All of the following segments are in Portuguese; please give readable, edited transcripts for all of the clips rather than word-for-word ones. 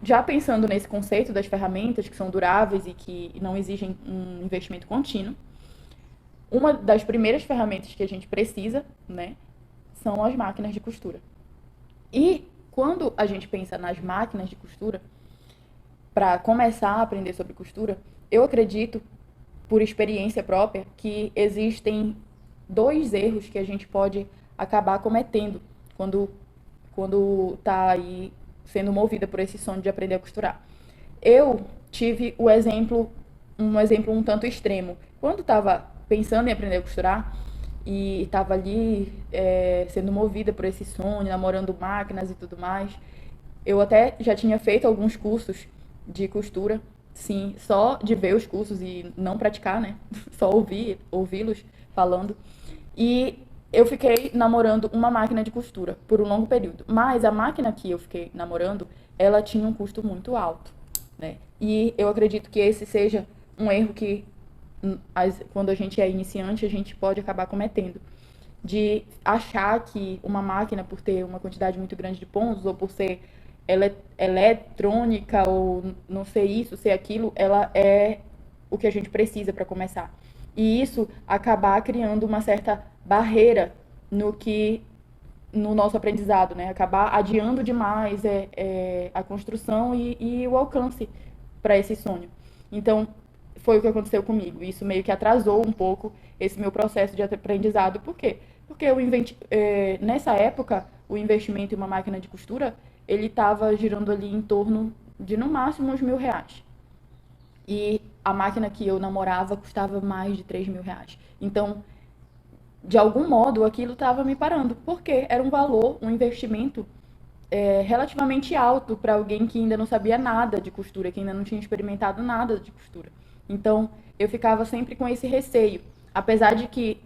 já pensando nesse conceito das ferramentas que são duráveis e que não exigem um investimento contínuo, uma das primeiras ferramentas que a gente precisa, né, são as máquinas de costura. E quando a gente pensa nas máquinas de costura, para começar a aprender sobre costura, eu acredito, por experiência própria, que existem dois erros que a gente pode acabar cometendo quando tá aí sendo movida por esse sonho de aprender a costurar. Eu tive um exemplo um tanto extremo. Quando estava pensando em aprender a costurar e estava ali sendo movida por esse sonho, namorando máquinas e tudo mais, eu até já tinha feito alguns cursos de costura, sim, só de ver os cursos e não praticar, né? Só ouvi-los falando. E eu fiquei namorando uma máquina de costura por um longo período. Mas a máquina que eu fiquei namorando, ela tinha um custo muito alto, né? E eu acredito que esse seja um erro que quando a gente é iniciante, a gente pode acabar cometendo. De achar que uma máquina, por ter uma quantidade muito grande de pontos, ou por ser eletrônica, ou não sei isso, sei aquilo, ela é o que a gente precisa para começar. E isso acabar criando uma certa barreira no nosso aprendizado, né? Acabar adiando demais a construção e o alcance para esse sonho. Então, foi o que aconteceu comigo. Isso meio que atrasou um pouco esse meu processo de aprendizado. Por quê? Porque nessa época, o investimento em uma máquina de costura, ele estava girando ali em torno de, no máximo, uns R$ 1.000. E a máquina que eu namorava custava mais de R$ 3.000. Então, de algum modo, aquilo estava me parando. Porque era um valor, um investimento relativamente alto para alguém que ainda não sabia nada de costura, que ainda não tinha experimentado nada de costura. Então, eu ficava sempre com esse receio. Apesar de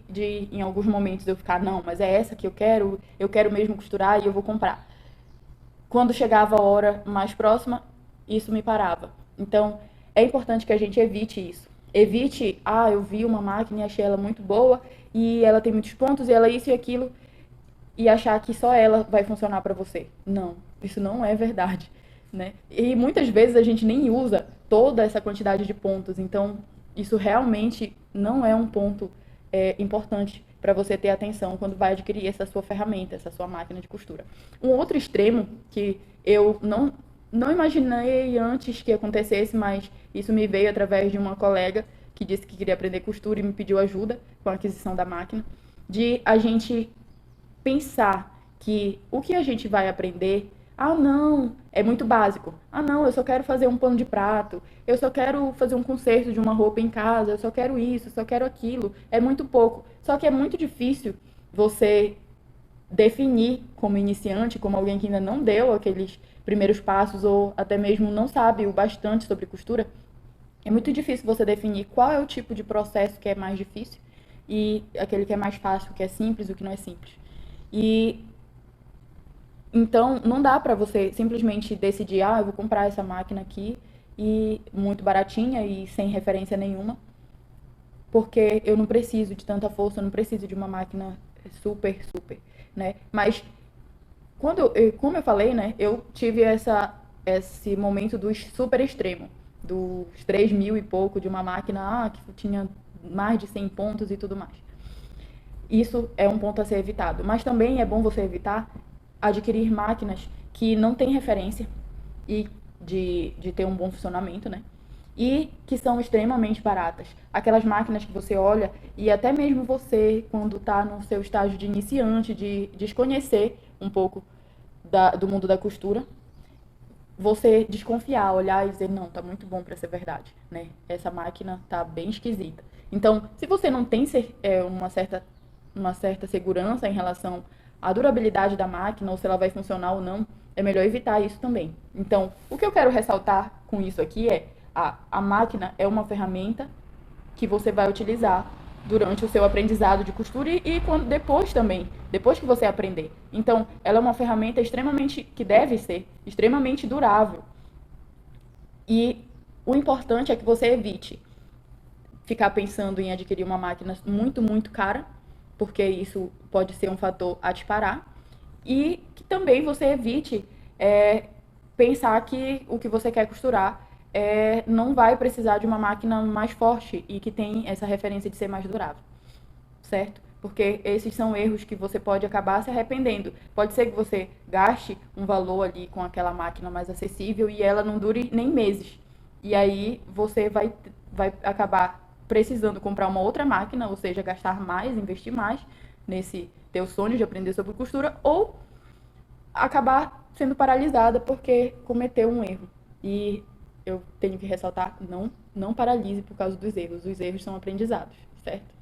em alguns momentos eu ficar, não, mas é essa que eu quero mesmo costurar e eu vou comprar. Quando chegava a hora mais próxima, isso me parava. Então, é importante que a gente evite isso. Evite, eu vi uma máquina e achei ela muito boa e ela tem muitos pontos e ela isso e aquilo e achar que só ela vai funcionar para você. Não, isso não é verdade, né? E muitas vezes a gente nem usa toda essa quantidade de pontos, então isso realmente não é um ponto importante para você ter atenção quando vai adquirir essa sua ferramenta, essa sua máquina de costura. Um outro extremo que eu não imaginei antes que acontecesse, mas isso me veio através de uma colega que disse que queria aprender costura e me pediu ajuda com a aquisição da máquina, de a gente pensar que o que a gente vai aprender, não, é muito básico. Não, eu só quero fazer um pano de prato, eu só quero fazer um conserto de uma roupa em casa, eu só quero isso, eu só quero aquilo. É muito pouco. Só que é muito difícil você definir como iniciante, como alguém que ainda não deu aqueles primeiros passos ou até mesmo não sabe o bastante sobre costura. É muito difícil você definir qual é o tipo de processo que é mais difícil e aquele que é mais fácil, o que é simples, o que não é simples. E então não dá para você simplesmente decidir, eu vou comprar essa máquina aqui e muito baratinha e sem referência nenhuma, porque eu não preciso de tanta força, eu não preciso de uma máquina super, né? Mas como eu falei, né, eu tive esse momento do super extremo, dos 3.000 e pouco de uma máquina que tinha mais de 100 pontos e tudo mais. Isso é um ponto a ser evitado. Mas também é bom você evitar adquirir máquinas que não têm referência e de ter um bom funcionamento, né? E que são extremamente baratas. Aquelas máquinas que você olha e até mesmo você, quando está no seu estágio de iniciante, de desconhecer um pouco do mundo da costura, você desconfiar, olhar e dizer, não, tá muito bom para ser verdade, né? Essa máquina tá bem esquisita. Então, se você não tem uma certa segurança em relação à durabilidade da máquina, ou se ela vai funcionar ou não, é melhor evitar isso também. Então, o que eu quero ressaltar com isso aqui é a máquina é uma ferramenta que você vai utilizar durante o seu aprendizado de costura depois também, depois que você aprender. Então, ela é uma ferramenta que deve ser extremamente durável. E o importante é que você evite ficar pensando em adquirir uma máquina muito cara, porque isso pode ser um fator a te parar, e que também você evite pensar que o que você quer costurar não vai precisar de uma máquina mais forte e que tem essa referência de ser mais durável, certo? Porque esses são erros que você pode acabar se arrependendo. Pode ser que você gaste um valor ali com aquela máquina mais acessível e ela não dure nem meses. E aí você vai acabar precisando comprar uma outra máquina, ou seja, gastar mais, investir mais nesse teu sonho de aprender sobre costura, ou acabar sendo paralisada porque cometeu um erro. E eu tenho que ressaltar, não paralise por causa dos erros. Os erros são aprendizados, certo?